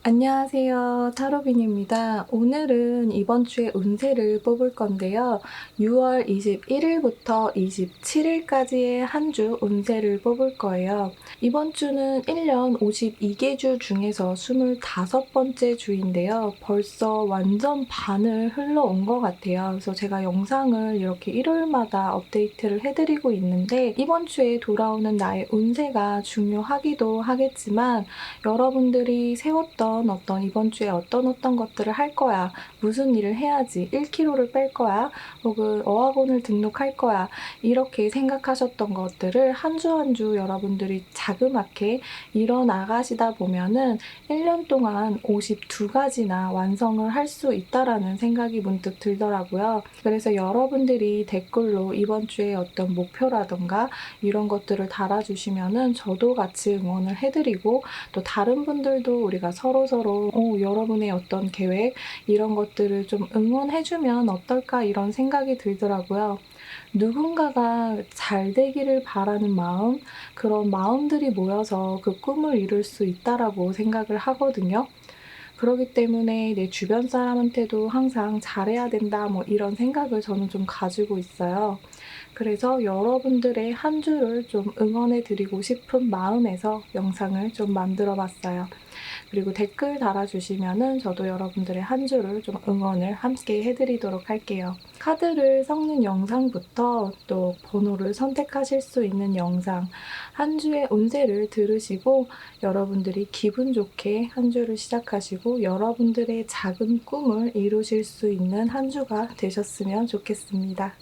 안녕하세요. 타로빈입니다. 오늘은 이번 주의 운세를 뽑을 건데요. 6월 21일부터 27일까지의 한 주 운세를 뽑을 거예요. 이번 주는 1년 52개 주 중에서 25번째 주인데요. 벌써 완전 반을 흘러온 것 같아요. 그래서 제가 영상을 이렇게 일요일마다 업데이트를 해드리고 있는데 이번 주에 돌아오는 나의 운세가 중요하기도 하겠지만 여러분들이 세웠던 어떤 이번 주에 어떤 것들을 할 거야, 무슨 일을 해야지, 1kg를 뺄 거야, 혹은 어학원을 등록할 거야, 이렇게 생각하셨던 것들을 한 주 한 주 여러분들이 자그맣게 이뤄나가시다 보면은 1년 동안 52가지나 완성을 할 수 있다라는 생각이 문득 들더라고요. 그래서 여러분들이 댓글로 이번 주에 어떤 목표라던가 이런 것들을 달아주시면은 저도 같이 응원을 해드리고 또 다른 분들도 우리가 서로서로 여러분의 어떤 계획 이런 것들을 좀 응원해주면 어떨까 이런 생각이 들더라고요. 누군가가 잘 되기를 바라는 마음, 그런 마음들이 모여서 그 꿈을 이룰 수 있다라고 생각을 하거든요. 그렇기 때문에 내 주변 사람한테도 항상 잘해야 된다 뭐 이런 생각을 저는 좀 가지고 있어요. 그래서 여러분들의 한 주를 좀 응원해 드리고 싶은 마음에서 영상을 좀 만들어 봤어요. 그리고 댓글 달아주시면은 저도 여러분들의 한 주를 좀 응원을 함께 해드리도록 할게요. 카드를 섞는 영상부터 또 번호를 선택하실 수 있는 영상, 한 주의 운세를 들으시고 여러분들이 기분 좋게 한 주를 시작하시고 여러분들의 작은 꿈을 이루실 수 있는 한 주가 되셨으면 좋겠습니다.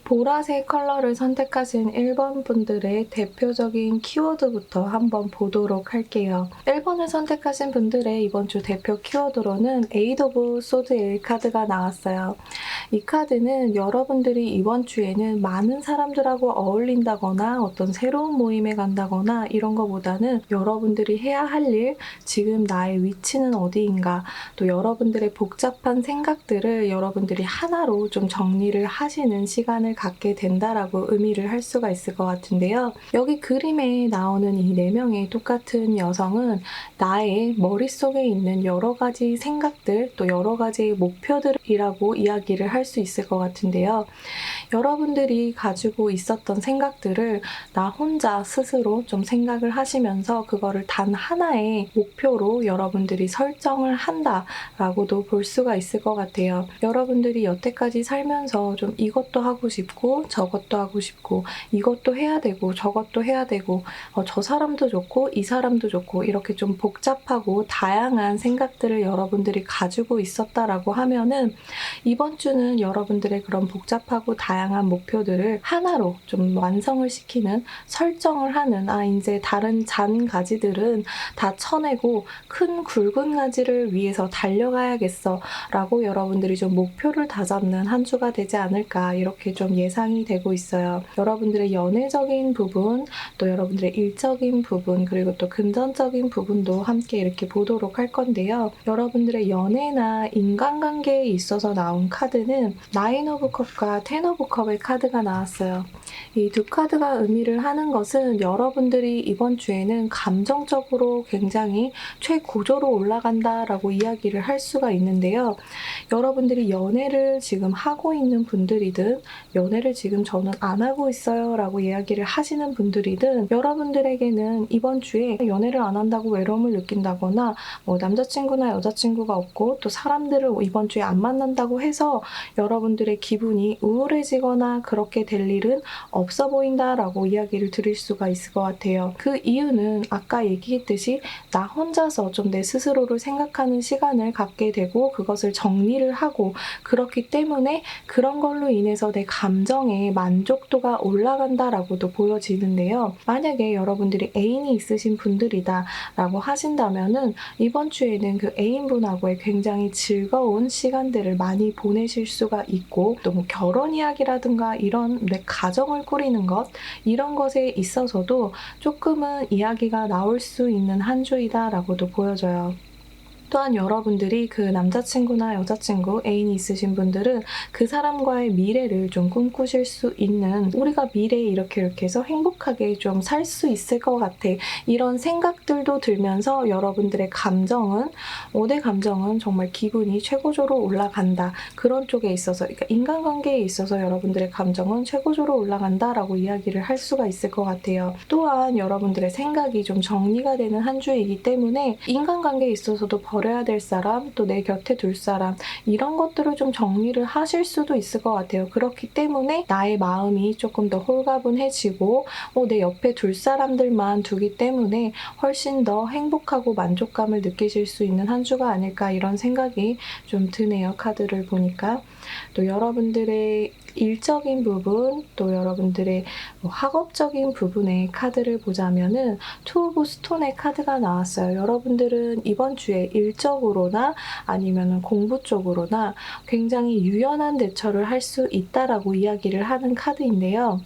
보라색 컬러를 선택하신 1번 분들의 대표적인 키워드부터 한번 보도록 할게요. 1번을 선택하신 분들의 이번 주 대표 키워드로는 에이드 오브 소드의 카드가 나왔어요. 이 카드는 여러분들이 이번 주에는 많은 사람들하고 어울린다거나 어떤 새로운 모임에 간다거나 이런 거보다는 여러분들이 해야 할 일, 지금 나의 위치는 어디인가, 또 여러분들의 복잡한 생각들을 여러분들이 하나로 좀 정리를 하시는 시간을 갖게 된다라고 의미를 할 수가 있을 것 같은데요. 여기 그림에 나오는 이 4명의 똑같은 여성은 나의 머릿속에 있는 여러 가지 생각들, 또 여러 가지 목표들이라고 이야기를 할 수 있을 것 같은데요. 여러분들이 가지고 있었던 생각들을 나 혼자 스스로 좀 생각을 하시면서 그거를 단 하나의 목표로 여러분들이 설정을 한다라고도 볼 수가 있을 것 같아요. 여러분들이 여태까지 살면서 좀 이것도 하고 싶고 저것도 하고 싶고 이것도 해야 되고 저것도 해야 되고 저 사람도 좋고 이 사람도 좋고 이렇게 좀 복잡하고 다양한 생각들을 여러분들이 가지고 있었다라고 하면은 이번 주는 여러분들의 그런 복잡하고 다양한 목표들을 하나로 좀 완성을 시키는, 설정을 하는, 이제 다른 잔 가지들은 다 쳐내고 큰 굵은 가지를 위해서 달려가야겠어 라고 여러분들이 좀 목표를 다잡는 한 주가 되지 않을까 이렇게 좀 예상이 되고 있어요. 여러분들의 연애적인 부분, 또 여러분들의 일적인 부분, 그리고 또 금전적인 부분도 함께 이렇게 보도록 할 건데요. 여러분들의 연애나 인간관계에 있어서 나온 카드는 나인 오브 컵과 텐 오브 컵의 카드가 나왔어요. 이 두 카드가 의미를 하는 것은 여러분들이 이번 주에는 감정적으로 굉장히 최고조로 올라간다라고 이야기를 할 수가 있는데요. 여러분들이 연애를 지금 하고 있는 분들이든 연애를 지금 저는 안 하고 있어요 라고 이야기를 하시는 분들이든 여러분들에게는 이번 주에 연애를 안 한다고 외로움을 느낀다거나 남자친구나 여자친구가 없고 또 사람들을 이번 주에 안 만난다고 해서 여러분들의 기분이 우울해지거나 그렇게 될 일은 없어 보인다라고 이야기를 드릴 수가 있을 것 같아요. 그 이유는 아까 얘기했듯이 나 혼자서 좀 내 스스로를 생각하는 시간을 갖게 되고 그것을 정리를 하고 그렇기 때문에 그런 걸로 인해서 내 감정의 만족도가 올라간다라고도 보여지는데요. 만약에 여러분들이 애인이 있으신 분들이다 라고 하신다면은 이번 주에는 그 애인분하고의 굉장히 즐거운 시간들을 많이 보내실 수가 있고 또 뭐 결혼 이야기라든가 이런 내 가정을 꾸리는 것 이런 것에 있어서도 조금은 이야기가 나올 수 있는 한 주이다라고도 보여져요. 또한 여러분들이 그 남자친구나 여자친구, 애인이 있으신 분들은 그 사람과의 미래를 좀 꿈꾸실 수 있는, 우리가 미래에 이렇게 해서 행복하게 좀 살 수 있을 것 같아. 이런 생각들도 들면서 여러분들의 감정은, 내 감정은 정말 기분이 최고조로 올라간다. 그런 쪽에 있어서, 그러니까 인간관계에 있어서 여러분들의 감정은 최고조로 올라간다라고 이야기를 할 수가 있을 것 같아요. 또한 여러분들의 생각이 좀 정리가 되는 한 주이기 때문에 인간관계에 있어서도 버려야 될 사람, 또 내 곁에 둘 사람 이런 것들을 좀 정리를 하실 수도 있을 것 같아요. 그렇기 때문에 나의 마음이 조금 더 홀가분해지고 내 옆에 둘 사람들만 두기 때문에 훨씬 더 행복하고 만족감을 느끼실 수 있는 한 주가 아닐까 이런 생각이 좀 드네요. 카드를 보니까. 또 여러분들의 일적인 부분, 또 여러분들의 학업적인 부분의 카드를 보자면은 투 오브 스톤의 카드가 나왔어요. 여러분들은 이번 주에 일적으로나 아니면 공부 쪽으로나 굉장히 유연한 대처를 할 수 있다라고 이야기를 하는 카드인데요.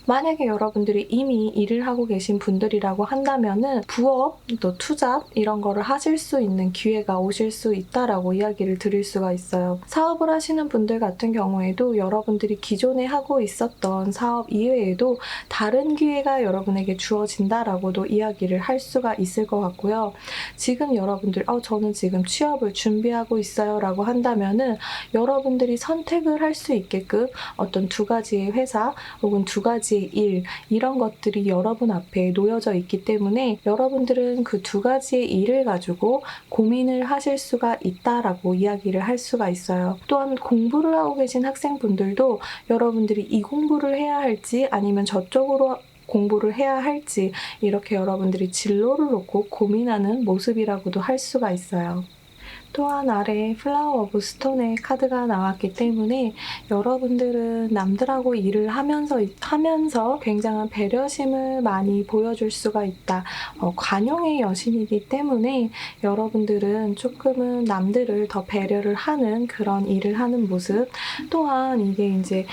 만약에 여러분들이 이미 일을 하고 계신 분들이라고 한다면은 부업, 또 투잡 이런 거를 하실 수 있는 기회가 오실 수 있다라고 이야기를 드릴 수가 있어요. 사업을 하시는 분들 같은 경우에도 여러분들이 기존에 하고 있었던 사업 이외에도 다른 기회가 여러분에게 주어진다라고도 이야기를 할 수가 있을 것 같고요. 지금 여러분들 저는 지금 취업을 준비하고 있어요 라고 한다면은 여러분들이 선택을 할 수 있게끔 어떤 두 가지의 회사 혹은 두 가지 일 이런 것들이 여러분 앞에 놓여져 있기 때문에 여러분들은 그 두 가지의 일을 가지고 고민을 하실 수가 있다라고 이야기를 할 수가 있어요. 또한 공부를 하고 계신 학생분들도 여러분들이 이 공부를 해야 할지 아니면 저쪽으로 공부를 해야 할지 이렇게 여러분들이 진로를 놓고 고민하는 모습이라고도 할 수가 있어요. 또한 아래 플라워 오브 스톤의 카드가 나왔기 때문에 여러분들은 남들하고 일을 하면서 굉장한 배려심을 많이 보여줄 수가 있다. 관용의 여신이기 때문에 여러분들은 조금은 남들을 더 배려를 하는 그런 일을 하는 모습, 또한 이게 이제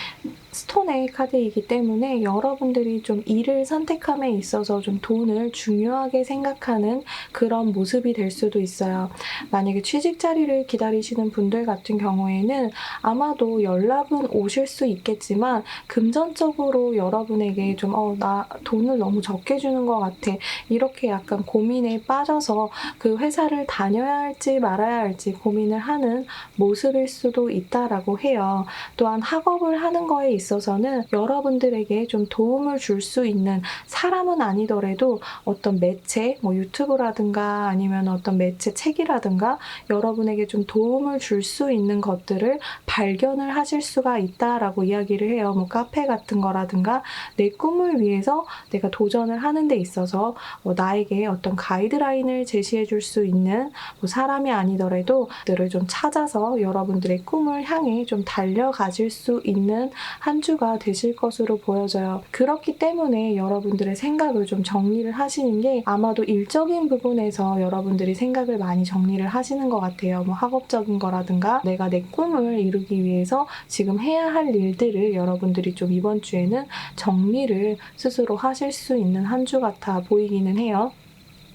스톤의 카드이기 때문에 여러분들이 좀 일을 선택함에 있어서 좀 돈을 중요하게 생각하는 그런 모습이 될 수도 있어요. 만약에 취직 자리를 기다리시는 분들 같은 경우에는 아마도 연락은 오실 수 있겠지만 금전적으로 여러분에게 좀 나 돈을 너무 적게 주는 것 같아. 이렇게 약간 고민에 빠져서 그 회사를 다녀야 할지 말아야 할지 고민을 하는 모습일 수도 있다라고 해요. 또한 학업을 하는 거에 있어서는 여러분들에게 좀 도움을 줄 수 있는 사람은 아니더라도 어떤 매체, 뭐 유튜브라든가 아니면 어떤 매체 책이라든가 여러분에게 좀 도움을 줄 수 있는 것들을 발견을 하실 수가 있다라고 이야기를 해요. 뭐 카페 같은 거라든가 내 꿈을 위해서 내가 도전을 하는 데 있어서 나에게 어떤 가이드라인을 제시해 줄 수 있는 뭐 사람이 아니더라도 들을 좀 찾아서 여러분들의 꿈을 향해 좀 달려가실 수 있는 한 주가 되실 것으로 보여져요. 그렇기 때문에 여러분들의 생각을 좀 정리를 하시는 게 아마도 일적인 부분에서 여러분들이 생각을 많이 정리를 하시는 것 같아요. 뭐 학업적인 거라든가 내가 내 꿈을 이루기 위해서 지금 해야 할 일들을 여러분들이 좀 이번 주에는 정리를 스스로 하실 수 있는 한 주 같아 보이기는 해요.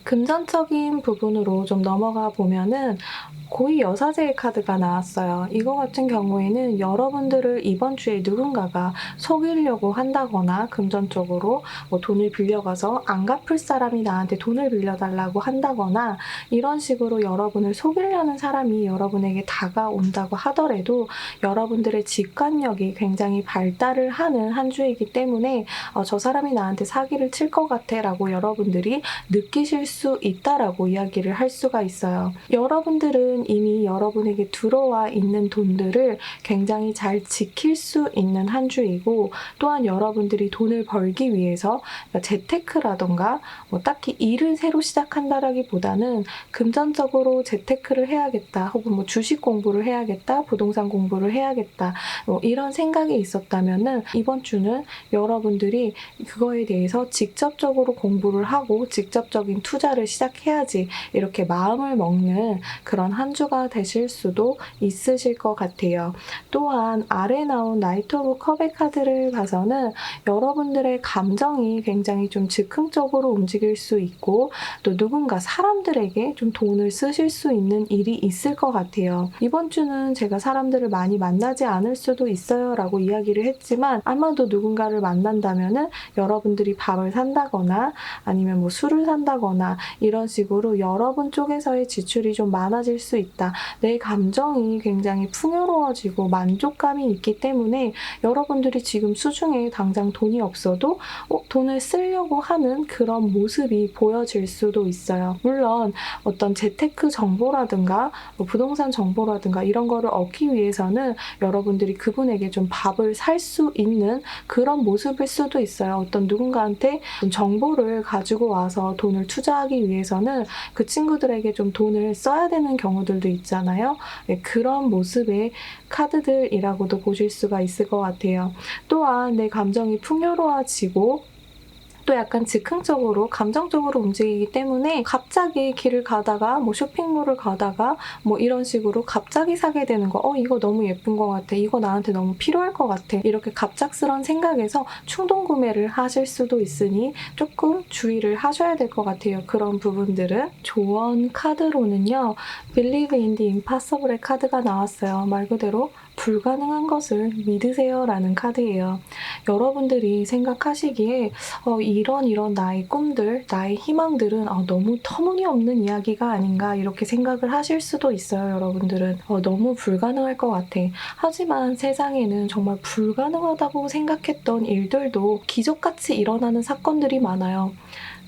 금전적인 부분으로 좀 넘어가 보면은 고위 여사제의 카드가 나왔어요. 이거 같은 경우에는 여러분들을 이번 주에 누군가가 속이려고 한다거나 금전적으로 뭐 돈을 빌려가서 안 갚을 사람이 나한테 돈을 빌려달라고 한다거나 이런 식으로 여러분을 속이려는 사람이 여러분에게 다가온다고 하더라도 여러분들의 직관력이 굉장히 발달을 하는 한 주이기 때문에 저 사람이 나한테 사기를 칠 것 같아 라고 여러분들이 느끼실 수 있다라고 이야기를 할 수가 있어요. 여러분들은 이미 여러분에게 들어와 있는 돈들을 굉장히 잘 지킬 수 있는 한 주이고 또한 여러분들이 돈을 벌기 위해서 재테크라던가 뭐 딱히 일을 새로 시작한다라기보다는 금전적으로 재테크를 해야겠다 혹은 뭐 주식 공부를 해야겠다 부동산 공부를 해야겠다 뭐 이런 생각이 있었다면은 이번 주는 여러분들이 그거에 대해서 직접적으로 공부를 하고 직접적인 투자를 시작해야지 이렇게 마음을 먹는 그런 한 주가 되실 수도 있으실 것 같아요. 또한 아래 나온 나이트 오브 컵의 카드를 봐서는 여러분들의 감정이 굉장히 좀 즉흥적으로 움직일 수 있고 또 누군가 사람들에게 좀 돈을 쓰실 수 있는 일이 있을 것 같아요. 이번 주는 제가 사람들을 많이 만나지 않을 수도 있어요 라고 이야기를 했지만 아마도 누군가를 만난다면은 여러분들이 밥을 산다거나 아니면 뭐 술을 산다거나 이런 식으로 여러분 쪽에서의 지출이 좀 많아질 수 있다. 내 감정이 굉장히 풍요로워지고 만족감이 있기 때문에 여러분들이 지금 수중에 당장 돈이 없어도 돈을 쓰려고 하는 그런 모습이 보여질 수도 있어요. 물론 어떤 재테크 정보라든가 뭐 부동산 정보라든가 이런 거를 얻기 위해서는 여러분들이 그분에게 좀 밥을 살 수 있는 그런 모습일 수도 있어요. 어떤 누군가한테 정보를 가지고 와서 돈을 투자하기 위해서는 그 친구들에게 좀 돈을 써야 되는 경우들도 있잖아요. 네, 그런 모습의 카드들이라고도 보실 수가 있을 것 같아요. 또한 내 감정이 풍요로워지고 또 약간 즉흥적으로 감정적으로 움직이기 때문에 갑자기 길을 가다가 뭐 쇼핑몰을 가다가 뭐 이런 식으로 갑자기 사게 되는 거 이거 너무 예쁜 것 같아 이거 나한테 너무 필요할 것 같아 이렇게 갑작스런 생각에서 충동 구매를 하실 수도 있으니 조금 주의를 하셔야 될 것 같아요. 그런 부분들은 조언 카드로는요 Believe in the Impossible의 카드가 나왔어요. 말 그대로 불가능한 것을 믿으세요 라는 카드예요. 여러분들이 생각하시기에 이런 나의 꿈들, 나의 희망들은 너무 터무니없는 이야기가 아닌가 이렇게 생각을 하실 수도 있어요. 여러분들은 너무 불가능할 것 같아. 하지만 세상에는 정말 불가능하다고 생각했던 일들도 기적같이 일어나는 사건들이 많아요.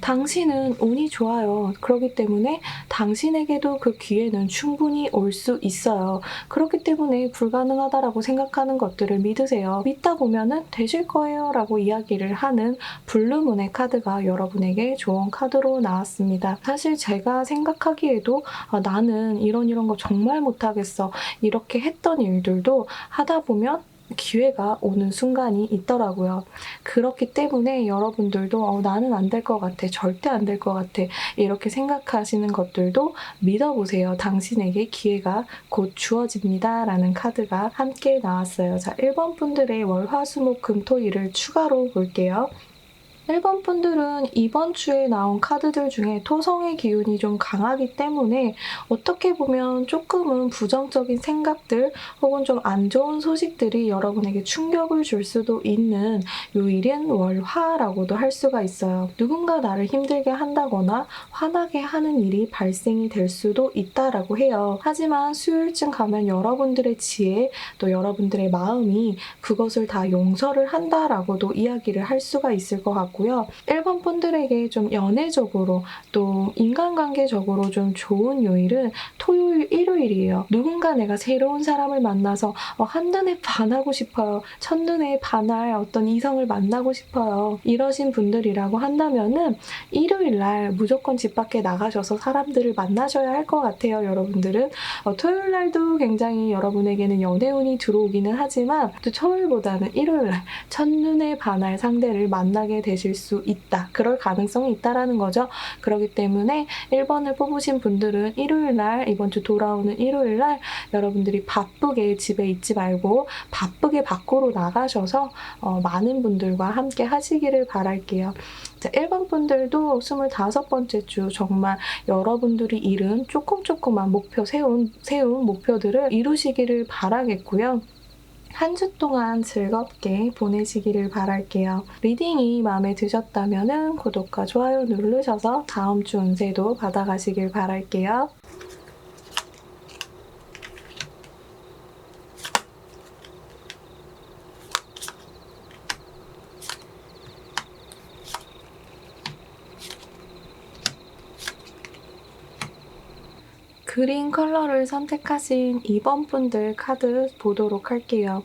당신은 운이 좋아요. 그렇기 때문에 당신에게도 그 기회는 충분히 올 수 있어요. 그렇기 때문에 불가능하다라고 생각하는 것들을 믿으세요. 믿다 보면은 되실 거예요 라고 이야기를 하는 블루문의 카드가 여러분에게 좋은 카드로 나왔습니다. 사실 제가 생각하기에도 나는 이런 거 정말 못하겠어. 이렇게 했던 일들도 하다 보면 기회가 오는 순간이 있더라고요. 그렇기 때문에 여러분들도 나는 안 될 것 같아. 절대 안 될 것 같아. 이렇게 생각하시는 것들도 믿어보세요. 당신에게 기회가 곧 주어집니다. 라는 카드가 함께 나왔어요. 자, 1번 분들의 월, 화, 수, 목, 금, 토, 일을 추가로 볼게요. 1번 분들은 이번 주에 나온 카드들 중에 토성의 기운이 좀 강하기 때문에 어떻게 보면 조금은 부정적인 생각들 혹은 좀 안 좋은 소식들이 여러분에게 충격을 줄 수도 있는 요일인 월화라고도 할 수가 있어요. 누군가 나를 힘들게 한다거나 화나게 하는 일이 발생이 될 수도 있다라고 해요. 하지만 수요일쯤 가면 여러분들의 지혜 또 여러분들의 마음이 그것을 다 용서를 한다라고도 이야기를 할 수가 있을 것 같고 1번 분들에게 좀 연애적으로 또 인간관계적으로 좀 좋은 요일은 토요일, 일요일이에요. 누군가 내가 새로운 사람을 만나서 한눈에 반하고 싶어요. 첫눈에 반할 어떤 이성을 만나고 싶어요. 이러신 분들이라고 한다면은 일요일 날 무조건 집 밖에 나가셔서 사람들을 만나셔야 할 것 같아요. 여러분들은 토요일 날도 굉장히 여러분에게는 연애운이 들어오기는 하지만 또 토요일보다는 일요일 날 첫눈에 반할 상대를 만나게 되실 수 있다. 그럴 가능성이 있다라는 거죠. 그렇기 때문에 1번을 뽑으신 분들은 일요일 날 이번 주 돌아오는 일요일 날 여러분들이 바쁘게 집에 있지 말고 바쁘게 밖으로 나가셔서 많은 분들과 함께 하시기를 바랄게요. 자, 1번 분들도 25번째 주 정말 여러분들이 이룬 조금만 세운 목표들을 이루시기를 바라겠고요. 한 주 동안 즐겁게 보내시기를 바랄게요. 리딩이 마음에 드셨다면 구독과 좋아요 누르셔서 다음 주 운세도 받아가시길 바랄게요. 그린 컬러를 선택하신 2번 분들 카드 보도록 할게요.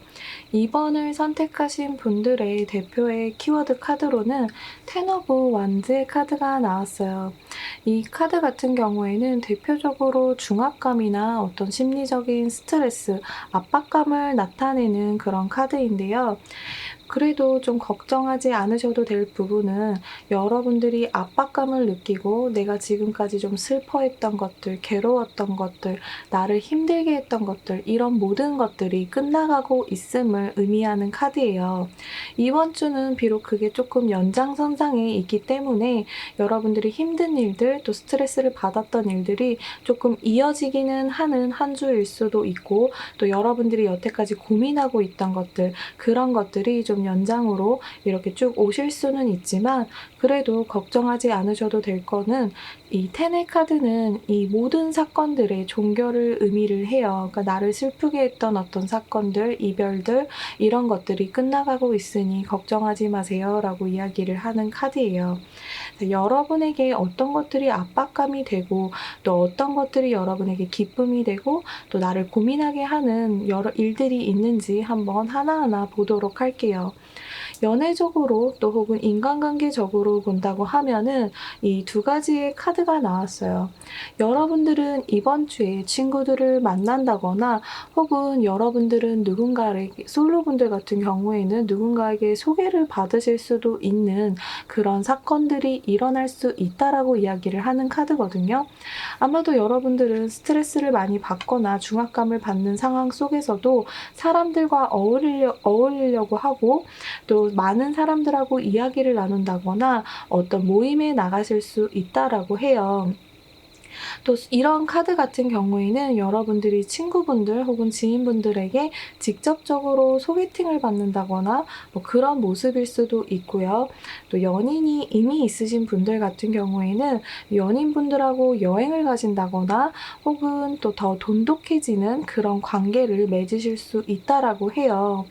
2번을 선택하신 분들의 대표의 키워드 카드로는 텐 오브 완즈의 카드가 나왔어요. 이 카드 같은 경우에는 대표적으로 중압감이나 어떤 심리적인 스트레스, 압박감을 나타내는 그런 카드인데요. 그래도 좀 걱정하지 않으셔도 될 부분은 여러분들이 압박감을 느끼고 내가 지금까지 좀 슬퍼했던 것들, 괴로웠던 것들, 나를 힘들게 했던 것들, 이런 모든 것들이 끝나가고 있음을 의미하는 카드예요. 이번 주는 비록 그게 조금 연장선상에 있기 때문에 여러분들이 힘든 일들, 또 스트레스를 받았던 일들이 조금 이어지기는 하는 한 주일 수도 있고, 또 여러분들이 여태까지 고민하고 있던 것들, 그런 것들이 좀 연장으로 이렇게 쭉 오실 수는 있지만 그래도 걱정하지 않으셔도 될 거는 이 텐의 카드는 이 모든 사건들의 종결을 의미를 해요. 그러니까 나를 슬프게 했던 어떤 사건들, 이별들 이런 것들이 끝나가고 있으니 걱정하지 마세요 라고 이야기를 하는 카드예요. 여러분에게 어떤 것들이 압박감이 되고 또 어떤 것들이 여러분에게 기쁨이 되고 또 나를 고민하게 하는 여러 일들이 있는지 한번 하나하나 보도록 할게요. 연애적으로 또 혹은 인간관계적으로 본다고 하면은 이 두 가지의 카드가 나왔어요. 여러분들은 이번 주에 친구들을 만난다거나 혹은 여러분들은 누군가에게 솔로분들 같은 경우에는 누군가에게 소개를 받으실 수도 있는 그런 사건들이 일어날 수 있다라고 이야기를 하는 카드거든요. 아마도 여러분들은 스트레스를 많이 받거나 중압감을 받는 상황 속에서도 사람들과 어울리려고 하고 또 많은 사람들하고 이야기를 나눈다거나 어떤 모임에 나가실 수 있다라고 해요. 또 이런 카드 같은 경우에는 여러분들이 친구분들 혹은 지인분들에게 직접적으로 소개팅을 받는다거나 뭐 그런 모습일 수도 있고요. 또 연인이 이미 있으신 분들 같은 경우에는 연인분들하고 여행을 가신다거나 혹은 또 더 돈독해지는 그런 관계를 맺으실 수 있다라고 해요.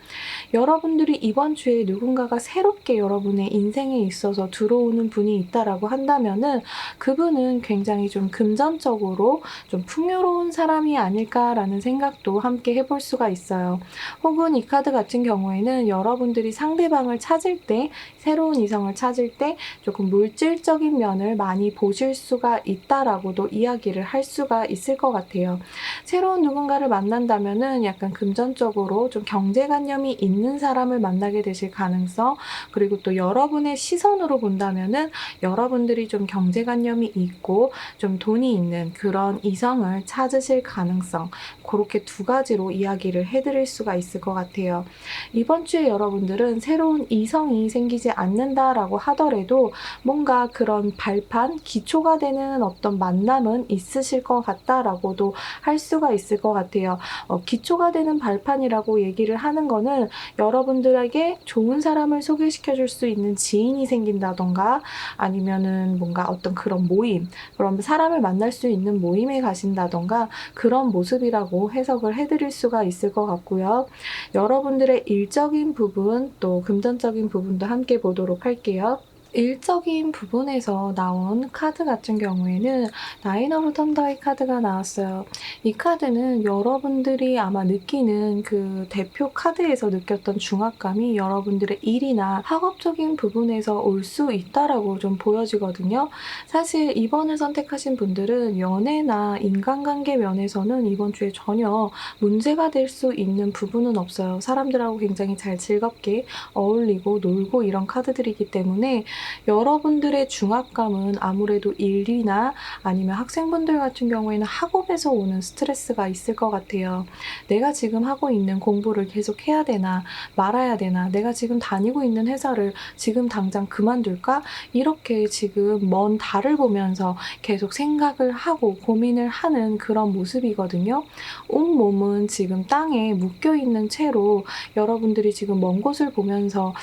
여러분들이 이번 주에 누군가가 새롭게 여러분의 인생에 있어서 들어오는 분이 있다라고 한다면은 그분은 굉장히 좀 금전적으로 좀 풍요로운 사람이 아닐까라는 생각도 함께 해볼 수가 있어요. 혹은 이 카드 같은 경우에는 여러분들이 상대방을 찾을 때, 새로운 이성을 찾을 때 조금 물질적인 면을 많이 보실 수가 있다라고도 이야기를 할 수가 있을 것 같아요. 새로운 누군가를 만난다면은 약간 금전적으로 좀 경제관념이 있는 사람을 만나게 되실 가능성, 그리고 또 여러분의 시선으로 본다면은 여러분들이 좀 경제관념이 있고 좀 돈이 있는 그런 이성을 찾으실 가능성, 그렇게 두 가지로 이야기를 해드릴 수가 있을 것 같아요. 이번 주에 여러분들은 새로운 이성이 생기지 않는다라고 하더라도 뭔가 그런 발판, 기초가 되는 어떤 만남은 있으실 것 같다라고도 할 수가 있을 것 같아요. 기초가 되는 발판이라고 얘기를 하는 거는 여러분들에게 좋은 사람을 소개시켜 줄 수 있는 지인이 생긴다던가 아니면은 뭔가 어떤 그런 모임, 그런 사람을 만날 수 있는 모임에 가신다던가 그런 모습이라고 해석을 해드릴 수가 있을 것 같고요. 여러분들의 일적인 부분 또 금전적인 부분도 함께 보도록 할게요. 일적인 부분에서 나온 카드 같은 경우에는 나인 오브 턴더의 카드가 나왔어요. 이 카드는 여러분들이 아마 느끼는 그 대표 카드에서 느꼈던 중압감이 여러분들의 일이나 학업적인 부분에서 올 수 있다라고 좀 보여지거든요. 사실 이번을 선택하신 분들은 연애나 인간관계 면에서는 이번 주에 전혀 문제가 될 수 있는 부분은 없어요. 사람들하고 굉장히 잘 즐겁게 어울리고 놀고 이런 카드들이기 때문에 여러분들의 중압감은 아무래도 일이나 아니면 학생분들 같은 경우에는 학업에서 오는 스트레스가 있을 것 같아요. 내가 지금 하고 있는 공부를 계속 해야 되나 말아야 되나, 내가 지금 다니고 있는 회사를 지금 당장 그만둘까, 이렇게 지금 먼 달을 보면서 계속 생각을 하고 고민을 하는 그런 모습이거든요. 온몸은 지금 땅에 묶여있는 채로 여러분들이 지금 먼 곳을 보면서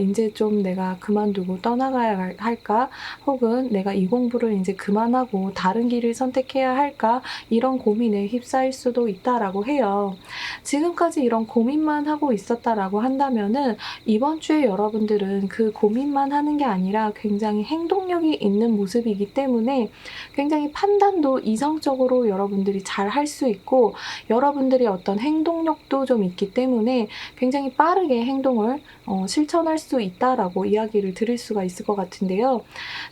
이제 좀 내가 그만두고 떠나가야 할까? 혹은 내가 이 공부를 이제 그만하고 다른 길을 선택해야 할까? 이런 고민에 휩싸일 수도 있다라고 해요. 지금까지 이런 고민만 하고 있었다라고 한다면은 이번 주에 여러분들은 그 고민만 하는 게 아니라 굉장히 행동력이 있는 모습이기 때문에 굉장히 판단도 이성적으로 여러분들이 잘 할 수 있고 여러분들의 어떤 행동력도 좀 있기 때문에 굉장히 빠르게 행동을 실천할 수 있다라고 이야기를 드릴 수가 있을 것 같은데요.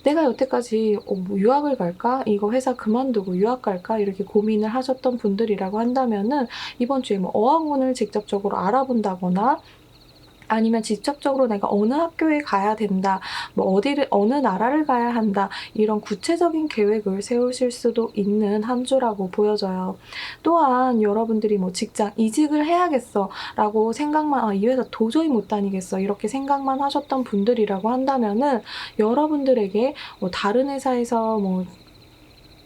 내가 여태까지 뭐 유학을 갈까? 이거 회사 그만두고 유학 갈까? 이렇게 고민을 하셨던 분들이라고 한다면은 이번 주에 뭐 어학원을 직접적으로 알아본다거나 아니면 직접적으로 내가 어느 학교에 가야 된다, 뭐 어디를 어느 나라를 가야 한다, 이런 구체적인 계획을 세우실 수도 있는 한 주라고 보여져요. 또한 여러분들이 뭐 직장 이직을 해야겠어라고 생각만 이 회사 도저히 못 다니겠어 이렇게 생각만 하셨던 분들이라고 한다면은 여러분들에게 뭐 다른 회사에서 뭐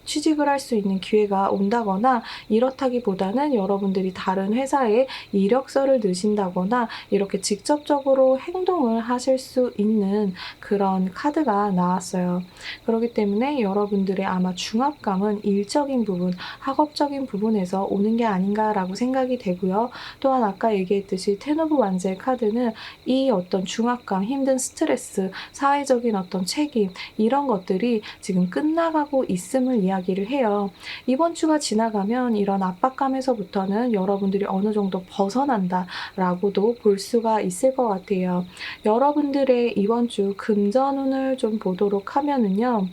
취직을 할 수 있는 기회가 온다거나 이렇다기보다는 여러분들이 다른 회사에 이력서를 넣으신다거나 이렇게 직접적으로 행동을 하실 수 있는 그런 카드가 나왔어요. 그렇기 때문에 여러분들의 아마 중압감은 일적인 부분, 학업적인 부분에서 오는 게 아닌가라고 생각이 되고요. 또한 아까 얘기했듯이 텐 오브 완즈의 카드는 이 어떤 중압감, 힘든 스트레스, 사회적인 어떤 책임 이런 것들이 지금 끝나가고 있음을 이야기를 해요. 이번 주가 지나가면 이런 압박감에서부터는 여러분들이 어느 정도 벗어난다라고도 볼 수가 있을 것 같아요. 여러분들의 이번 주 금전운을 좀 보도록 하면은요.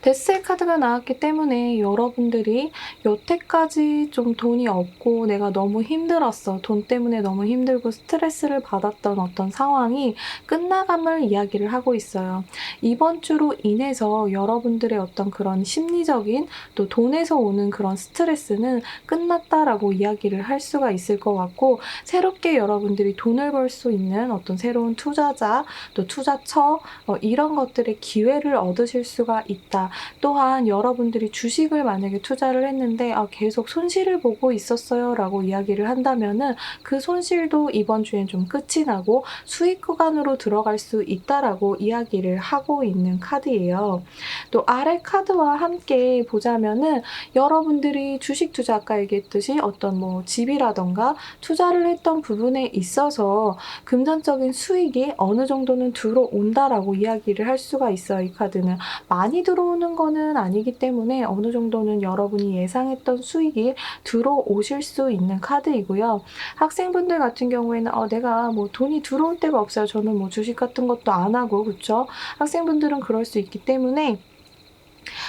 데스의 카드가 나왔기 때문에 여러분들이 여태까지 좀 돈이 없고 내가 너무 힘들었어. 돈 때문에 너무 힘들고 스트레스를 받았던 어떤 상황이 끝나감을 이야기를 하고 있어요. 이번 주로 인해서 여러분들의 어떤 그런 심리적인 또 돈에서 오는 그런 스트레스는 끝났다라고 이야기를 할 수가 있을 것 같고 새롭게 여러분들이 돈을 벌 수 있는 어떤 새로운 투자자 또 투자처 이런 것들의 기회를 얻으실 수가 있다. 또한 여러분들이 주식을 만약에 투자를 했는데 계속 손실을 보고 있었어요 라고 이야기를 한다면은 그 손실도 이번 주엔 좀 끝이 나고 수익 구간으로 들어갈 수 있다라고 이야기를 하고 있는 카드예요. 또 아래 카드와 함께 보자면은 여러분들이 주식 투자 아까 얘기했듯이 어떤 뭐 집이라던가 투자를 했던 부분에 있어서 금전적인 수익이 어느 정도는 들어온다라고 이야기를 할 수가 있어요. 이 카드는 많이 들어오는 거는 아니기 때문에 어느 정도는 여러분이 예상했던 수익이 들어오실 수 있는 카드이고요. 학생분들 같은 경우에는 내가 뭐 돈이 들어올 데가 없어요. 저는 뭐 주식 같은 것도 안 하고 그쵸? 학생분들은 그럴 수 있기 때문에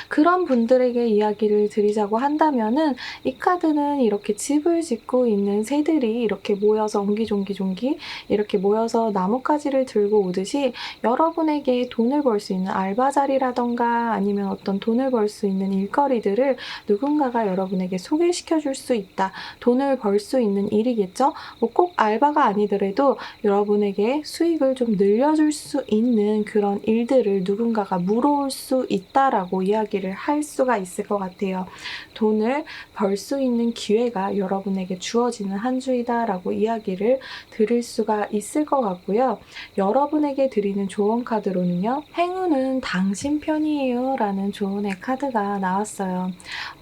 그런 분들에게 이야기를 드리자고 한다면은 이 카드는 이렇게 집을 짓고 있는 새들이 이렇게 모여서 옹기종기 이렇게 모여서 나뭇가지를 들고 오듯이 여러분에게 돈을 벌 수 있는 알바 자리라던가 아니면 어떤 돈을 벌 수 있는 일거리들을 누군가가 여러분에게 소개시켜 줄 수 있다. 돈을 벌 수 있는 일이겠죠? 뭐 꼭 알바가 아니더라도 여러분에게 수익을 좀 늘려줄 수 있는 그런 일들을 누군가가 물어올 수 있다라고 이야기를 할 수가 있을 것 같아요. 돈을 벌 수 있는 기회가 여러분에게 주어지는 한 주이다라고 이야기를 드릴 수가 있을 것 같고요. 여러분에게 드리는 조언 카드로는요. 행운은 당신 편이에요 라는 조언의 카드가 나왔어요.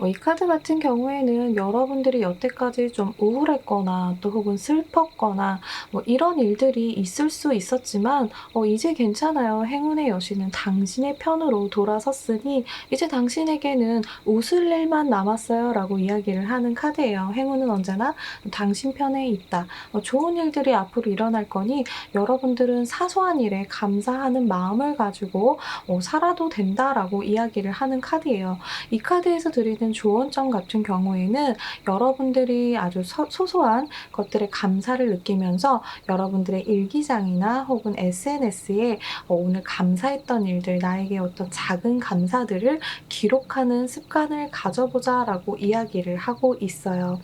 이 카드 같은 경우에는 여러분들이 여태까지 좀 우울했거나 또 혹은 슬펐거나 뭐 이런 일들이 있을 수 있었지만 이제 괜찮아요. 행운의 여신은 당신의 편으로 돌아섰으니 이제 당신에게는 웃을 일만 남았어요 라고 이야기를 하는 카드예요. 행운은 언제나 당신 편에 있다. 좋은 일들이 앞으로 일어날 거니 여러분들은 사소한 일에 감사하는 마음을 가지고 살아도 된다라고 이야기를 하는 카드예요. 이 카드에서 드리는 조언점 같은 경우에는 여러분들이 아주 소소한 것들에 감사를 느끼면서 여러분들의 일기장이나 혹은 SNS에 오늘 감사했던 일들, 나에게 어떤 작은 감사들을 기록하는 습관을 가져보자라고 이야기를 하고 있어요.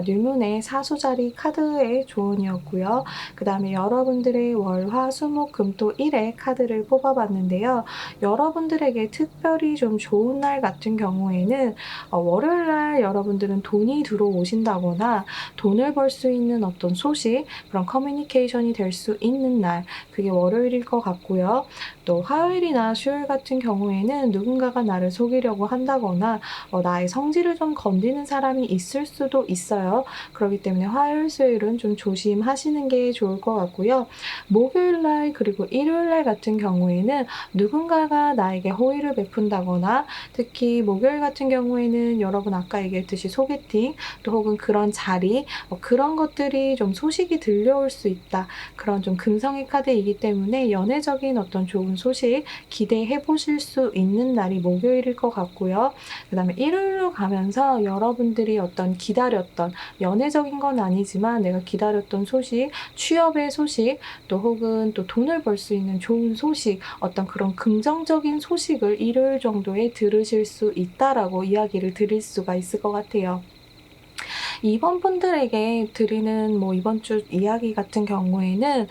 뉴문의 사수자리 카드의 조언이었고요. 그 다음에 여러분들의 월, 화, 수, 목, 금, 토, 일의 카드를 뽑아봤는데요. 여러분들에게 특별히 좀 좋은 날 같은 경우에는 월요일날 여러분들은 돈이 들어오신다거나 돈을 벌 수 있는 어떤 소식, 그런 커뮤니케이션이 될 수 있는 날, 그게 월요일일 것 같고요. 또 화요일이나 수요일 같은 경우에는 누군가가 나를 속이려고 한다거나 나의 성질을 좀 건드는 사람이 있을 수도 있어요. 그렇기 때문에 화요일, 수요일은 좀 조심하시는 게 좋을 것 같고요. 목요일날 그리고 일요일날 같은 경우에는 누군가가 나에게 호의를 베푼다거나 특히 목요일 같은 경우에는 여러분 아까 얘기했듯이 소개팅 또 혹은 그런 자리 그런 것들이 좀 소식이 들려올 수 있다. 그런 좀 금성의 카드이기 때문에 연애적인 어떤 좋은 소식 기대해 보실 수 있는 날이 목요일일 것 같고요. 그 다음에 일요일로 가면서 여러분들이 어떤 기다렸던 연애적인 건 아니지만 내가 기다렸던 소식, 취업의 소식, 또 혹은 또 돈을 벌 수 있는 좋은 소식, 어떤 그런 긍정적인 소식을 일요일 정도에 들으실 수 있다라고 이야기를 드릴 수가 있을 것 같아요. 이번 분들에게 드리는 이번 주 이야기 같은 경우에는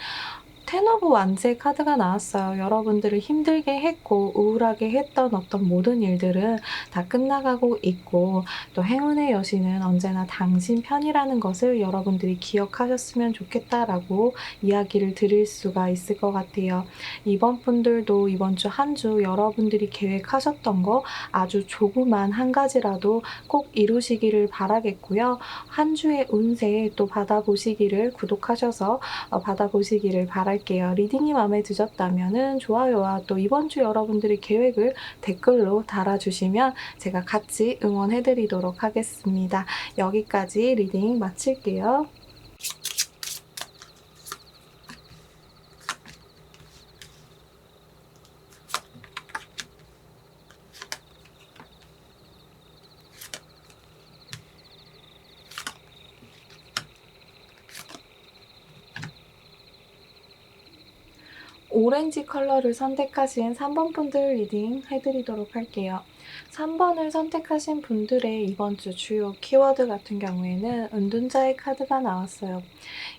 텐 오브 완즈의 카드가 나왔어요. 여러분들을 힘들게 했고 우울하게 했던 어떤 모든 일들은 다 끝나가고 있고 또 행운의 여신은 언제나 당신 편이라는 것을 여러분들이 기억하셨으면 좋겠다라고 이야기를 드릴 수가 있을 것 같아요. 이번 분들도 이번 주 한 주 여러분들이 계획하셨던 거 아주 조그만 한 가지라도 꼭 이루시기를 바라겠고요. 한 주의 운세 또 받아보시기를 구독하셔서 받아보시기를 바랄게요. 리딩이 마음에 드셨다면 좋아요와 또 이번 주 여러분들의 계획을 댓글로 달아주시면 제가 같이 응원해드리도록 하겠습니다. 여기까지 리딩 마칠게요. 오렌지 컬러를 선택하신 3번 분들 리딩 해드리도록 할게요. 3번을 선택하신 분들의 이번 주 주요 키워드 같은 경우에는 은둔자의 카드가 나왔어요.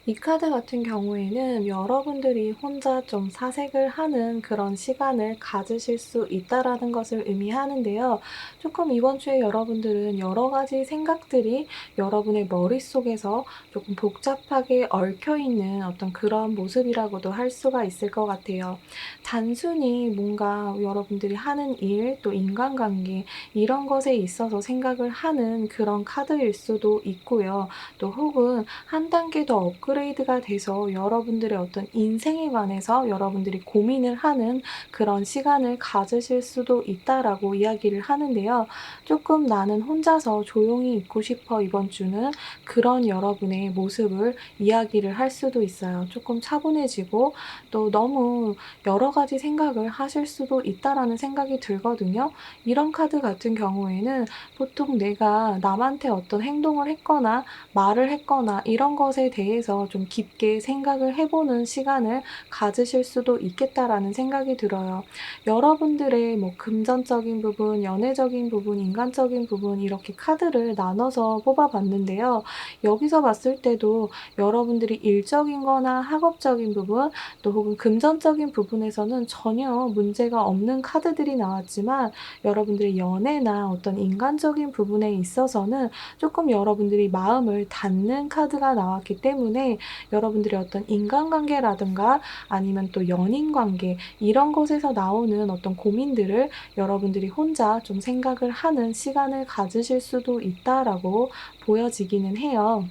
이 카드 같은 경우에는 여러분들이 혼자 좀 사색을 하는 그런 시간을 가지실 수 있다라는 것을 의미하는데요. 조금 이번 주에 여러분들은 여러 가지 생각들이 여러분의 머릿속에서 조금 복잡하게 얽혀 있는 어떤 그런 모습이라고도 할 수가 있을 것 같아요. 단순히 뭔가 여러분들이 하는 일, 또 인간관계, 이런 것에 있어서 생각을 하는 그런 카드일 수도 있고요. 또 혹은 한 단계 더 업그레이드가 돼서 여러분들의 어떤 인생에 관해서 여러분들이 고민을 하는 그런 시간을 가지실 수도 있다라고 이야기를 하는데요. 조금 '나는 혼자서 조용히 있고 싶어.' 이번 주는 그런 여러분의 모습을 이야기를 할 수도 있어요. 조금 차분해지고 또 너무 여러 가지 생각을 하실 수도 있다라는 생각이 들거든요. 이런 카드 같은 경우에는 보통 내가 남한테 어떤 행동을 했거나 말을 했거나 이런 것에 대해서 좀 깊게 생각을 해보는 시간을 가지실 수도 있겠다라는 생각이 들어요. 여러분들의 뭐 금전적인 부분, 연애적인 부분, 인간적인 부분 이렇게 카드를 나눠서 뽑아봤는데요. 여기서 봤을 때도 여러분들이 일적인 거나 학업적인 부분, 또 혹은 금전적인 부분에서는 전혀 문제가 없는 카드들이 나왔지만 여러분들의 연애나 어떤 인간적인 부분에 있어서는 조금 여러분들이 마음을 닫는 카드가 나왔기 때문에 여러분들의 어떤 인간관계라든가 아니면 또 연인 관계 이런 곳에서 나오는 어떤 고민들을 여러분들이 혼자 좀 생각을 하는 시간을 가지실 수도 있다라고 보여지기는 해요.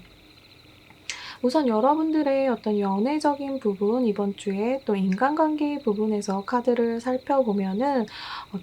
우선 여러분들의 어떤 연애적인 부분 이번 주에 또 인간관계 부분에서 카드를 살펴보면은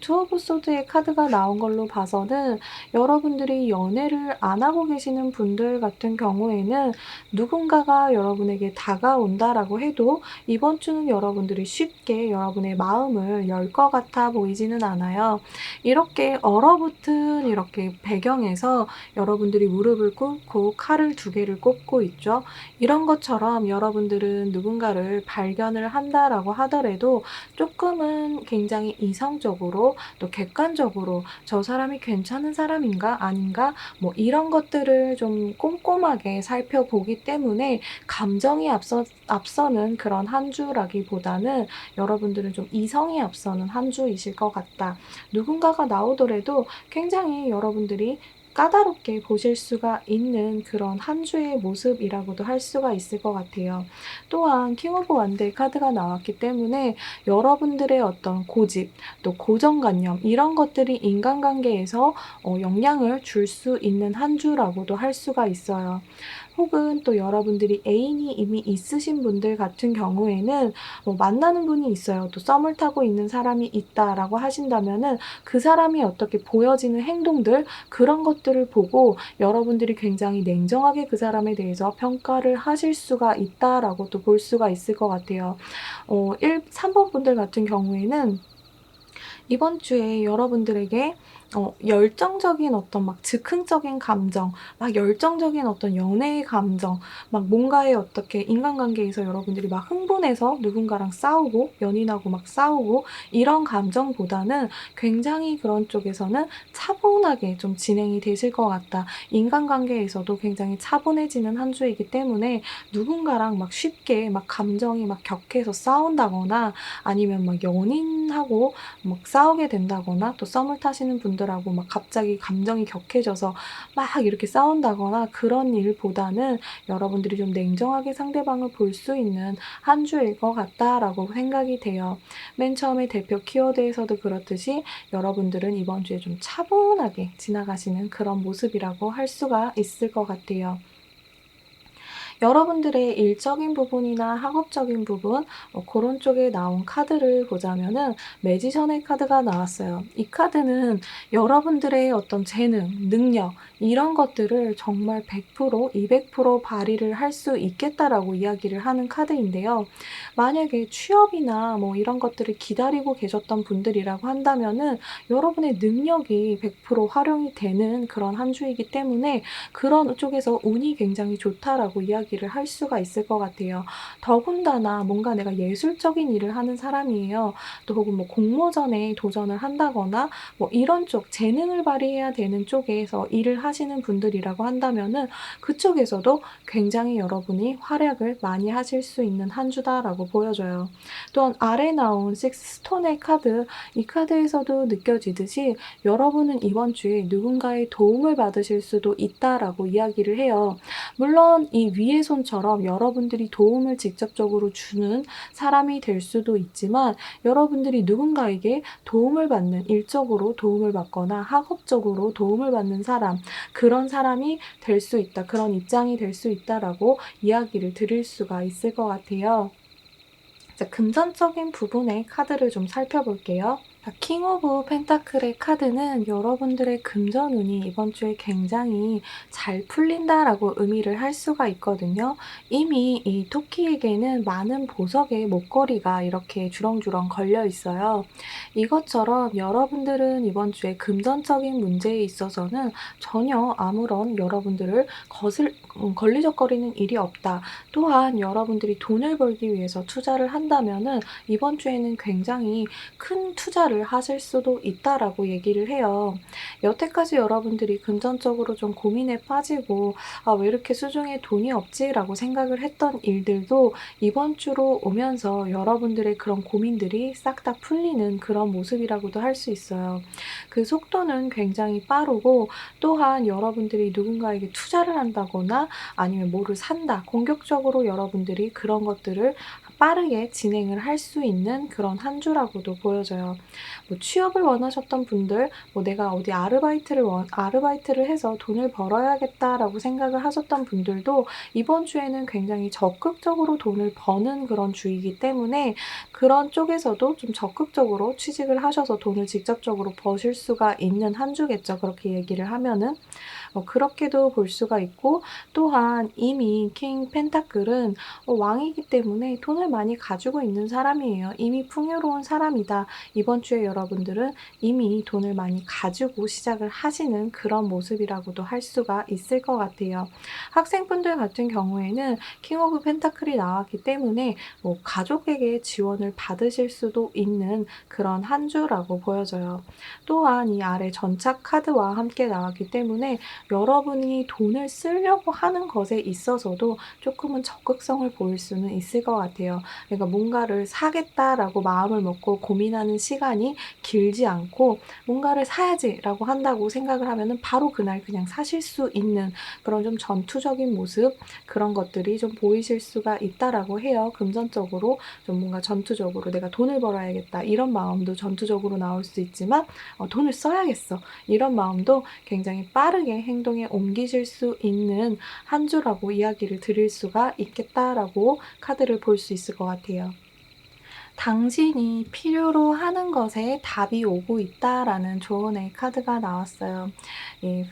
투 오브 소드의 카드가 나온 걸로 봐서는 여러분들이 연애를 안 하고 계시는 분들 같은 경우에는 누군가가 여러분에게 다가온다라고 해도 이번 주는 여러분들이 쉽게 여러분의 마음을 열 것 같아 보이지는 않아요. 이렇게 얼어붙은 이렇게 배경에서 여러분들이 무릎을 꿇고 칼을 두 개를 꼽고 있죠. 이런 것처럼 여러분들은 누군가를 발견을 한다라고 하더라도 조금은 굉장히 이성적으로 또 객관적으로 '저 사람이 괜찮은 사람인가? 아닌가?' 뭐 이런 것들을 좀 꼼꼼하게 살펴보기 때문에 감정이 앞서는 그런 한 주라기보다는 여러분들은 좀 이성이 앞서는 한 주이실 것 같다. 누군가가 나오더라도 굉장히 여러분들이 까다롭게 보실 수가 있는 그런 한 주의 모습이라고도 할 수가 있을 것 같아요. 또한 킹 오브 원드의 카드가 나왔기 때문에 여러분들의 어떤 고집, 또 고정관념 이런 것들이 인간관계에서 영향을 줄 수 있는 한 주라고도 할 수가 있어요. 혹은 또 여러분들이 애인이 이미 있으신 분들 같은 경우에는 만나는 분이 있어요. 또 썸을 타고 있는 사람이 있다라고 하신다면은 그 사람이 어떻게 보여지는 행동들 그런 것들을 보고 여러분들이 굉장히 냉정하게 그 사람에 대해서 평가를 하실 수가 있다라고도 볼 수가 있을 것 같아요. 3번 분들 같은 경우에는 이번 주에 여러분들에게 열정적인 어떤 막 즉흥적인 감정, 막 열정적인 어떤 연애의 감정, 막 뭔가에 어떻게 인간관계에서 여러분들이 막 흥분해서 누군가랑 싸우고 연인하고 막 싸우고 이런 감정보다는 굉장히 그런 쪽에서는 차분하게 좀 진행이 되실 것 같다. 인간관계에서도 굉장히 차분해지는 한 주이기 때문에 누군가랑 막 쉽게 막 감정이 막 격해서 싸운다거나 아니면 막 연인하고 막 싸우게 된다거나 또 썸을 타시는 분들하고 막 갑자기 감정이 격해져서 막 이렇게 싸운다거나 그런 일보다는 여러분들이 좀 냉정하게 상대방을 볼 수 있는 한 주일 것 같다라고 생각이 돼요. 맨 처음에 대표 키워드에서도 그렇듯이 여러분들은 이번 주에 좀 차분하게 지나가시는 그런 모습이라고 할 수가 있을 것 같아요. 여러분들의 일적인 부분이나 학업적인 부분 고런 쪽에 나온 카드를 보자면은 매지션의 카드가 나왔어요. 이 카드는 여러분들의 어떤 재능, 능력 이런 것들을 정말 100% 200% 발휘를 할 수 있겠다라고 이야기를 하는 카드인데요. 만약에 취업이나 뭐 이런 것들을 기다리고 계셨던 분들이라고 한다면은 여러분의 능력이 100% 활용이 되는 그런 한 주이기 때문에 그런 쪽에서 운이 굉장히 좋다라고 이야기를 이야기를 할 수가 있을 것 같아요. 더군다나 뭔가 내가 예술적인 일을 하는 사람이에요. 또 혹은 뭐 공모전에 도전을 한다거나 뭐 이런 쪽 재능을 발휘해야 되는 쪽에서 일을 하시는 분들이라고 한다면은 그쪽에서도 굉장히 여러분이 활약을 많이 하실 수 있는 한 주다라고 보여져요. 또한 아래 나온 식스 스톤의 카드, 이 카드에서도 느껴지듯이 여러분은 이번 주에 누군가의 도움을 받으실 수도 있다라고 이야기를 해요. 물론 이 위의 손처럼 여러분들이 도움을 직접적으로 주는 사람이 될 수도 있지만 여러분들이 누군가에게 도움을 받는, 일적으로 도움을 받거나 학업적으로 도움을 받는 사람, 그런 사람이 될 수 있다, 그런 입장이 될 수 있다라고 이야기를 드릴 수가 있을 것 같아요. 자, 금전적인 부분의 카드를 좀 살펴볼게요. 킹 오브 펜타클의 카드는 여러분들의 금전운이 이번 주에 굉장히 잘 풀린다라고 의미를 할 수가 있거든요. 이미 이 토끼에게는 많은 보석의 목걸이가 이렇게 주렁주렁 걸려 있어요. 이것처럼 여러분들은 이번 주에 금전적인 문제에 있어서는 전혀 아무런 여러분들을 걸리적거리는 일이 없다. 또한 여러분들이 돈을 벌기 위해서 투자를 한다면은 이번 주에는 굉장히 큰 투자를 하실 수도 있다라고 얘기를 해요. 여태까지 여러분들이 금전적으로 좀 고민에 빠지고 왜 이렇게 수중에 돈이 없지라고 생각을 했던 일들도 이번 주로 오면서 여러분들의 그런 고민들이 싹 다 풀리는 그런 모습이라고도 할 수 있어요. 그 속도는 굉장히 빠르고 또한 여러분들이 누군가에게 투자를 한다거나 아니면 뭐를 산다, 공격적으로 여러분들이 그런 것들을 빠르게 진행을 할 수 있는 그런 한 주라고도 보여져요. 뭐 취업을 원하셨던 분들, 뭐 내가 어디 아르바이트를 해서 돈을 벌어야겠다라고 생각을 하셨던 분들도 이번 주에는 굉장히 적극적으로 돈을 버는 그런 주이기 때문에 그런 쪽에서도 좀 적극적으로 취직을 하셔서 돈을 직접적으로 버실 수가 있는 한 주겠죠. 그렇게 얘기를 하면은. 그렇게도 볼 수가 있고 또한 이미 킹 펜타클은 왕이기 때문에 돈을 많이 가지고 있는 사람이에요. 이미 풍요로운 사람이다. 이번 주에 여러분들은 이미 돈을 많이 가지고 시작을 하시는 그런 모습이라고도 할 수가 있을 것 같아요. 학생분들 같은 경우에는 킹 오브 펜타클이 나왔기 때문에 뭐 가족에게 지원을 받으실 수도 있는 그런 한 주라고 보여져요. 또한 이 아래 전차 카드와 함께 나왔기 때문에 여러분이 돈을 쓰려고 하는 것에 있어서도 조금은 적극성을 보일 수는 있을 것 같아요. 그러니까 뭔가를 사겠다라고 마음을 먹고 고민하는 시간이 길지 않고 뭔가를 사야지라고 한다고 생각을 하면은 바로 그날 그냥 사실 수 있는 그런 좀 전투적인 모습, 그런 것들이 좀 보이실 수가 있다라고 해요. 금전적으로 좀 뭔가 전투적으로 내가 돈을 벌어야겠다 이런 마음도 전투적으로 나올 수 있지만 돈을 써야겠어 이런 마음도 굉장히 빠르게 행동에 옮기실 수 있는 한 주라고 이야기를 드릴 수가 있겠다라고 카드를 볼 수 있을 것 같아요. 당신이 필요로 하는 것에 답이 오고 있다라는 조언의 카드가 나왔어요.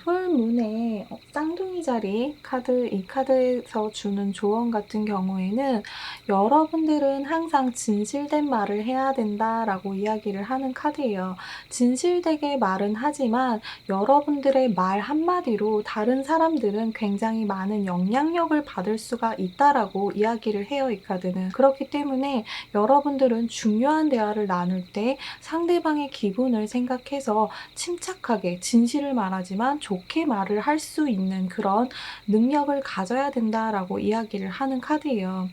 풀문의 쌍둥이 자리 카드, 이 카드에서 주는 조언 같은 경우에는 여러분들은 항상 진실된 말을 해야 된다라고 이야기를 하는 카드예요. 진실되게 말은 하지만 여러분들의 말 한마디로 다른 사람들은 굉장히 많은 영향력을 받을 수가 있다라고 이야기를 해요, 이 카드는. 그렇기 때문에 여러분들은 중요한 대화를 나눌 때 상대방의 기분을 생각해서 침착하게 진실을 말하지만 좋게 말을 할 수 있는 그런 능력을 가져야 된다라고 이야기를 하는 카드예요.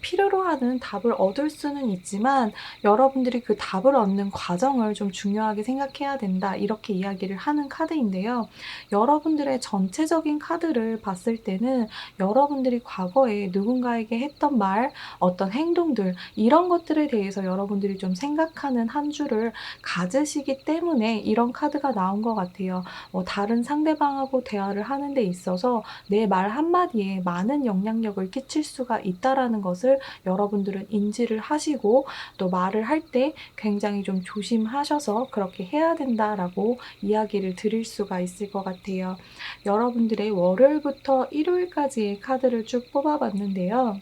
필요로 하는 답을 얻을 수는 있지만 여러분들이 그 답을 얻는 과정을 좀 중요하게 생각해야 된다. 이렇게 이야기를 하는 카드인데요. 여러분들의 전체적인 카드를 봤을 때는 여러분들이 과거에 누군가에게 했던 말, 어떤 행동들, 이런 것들에 대해서 여러분들이 좀 생각하는 한 주를 가지시기 때문에 이런 카드가 나온 것 같아요. 다른 상대방하고 대화를 하는 데 있어서 내 말 한마디에 많은 영향력을 끼칠 수가 있다라는 것을 여러분들은 인지를 하시고 또 말을 할 때 굉장히 좀 조심하셔서 그렇게 해야 된다라고 이야기를 드릴 수가 있을 것 같아요. 여러분들의 월요일부터 일요일까지의 카드를 쭉 뽑아봤는데요.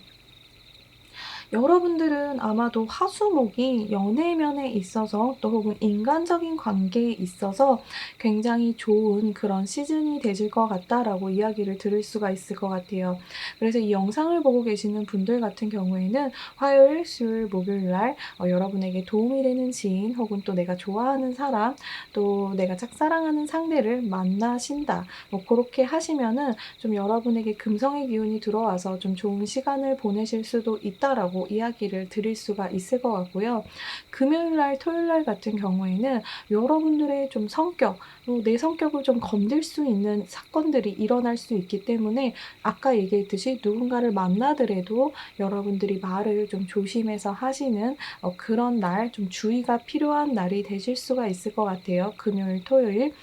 여러분들은 아마도 화수목이 연애면에 있어서 또 혹은 인간적인 관계에 있어서 굉장히 좋은 그런 시즌이 되실 것 같다라고 이야기를 들을 수가 있을 것 같아요. 그래서 이 영상을 보고 계시는 분들 같은 경우에는 화요일, 수요일, 목요일 날 여러분에게 도움이 되는 지인 혹은 또 내가 좋아하는 사람 또 내가 짝사랑하는 상대를 만나신다. 뭐 그렇게 하시면은 좀 여러분에게 금성의 기운이 들어와서 좀 좋은 시간을 보내실 수도 있다라고 이야기를 드릴 수가 있을 것 같고요. 금요일 날, 토요일 날 같은 경우에는 여러분들의 좀 성격, 내 성격을 좀 건들 수 있는 사건들이 일어날 수 있기 때문에 아까 얘기했듯이 누군가를 만나더라도 여러분들이 말을 좀 조심해서 하시는 그런 날, 좀 주의가 필요한 날이 되실 수가 있을 것 같아요. 금요일, 토요일.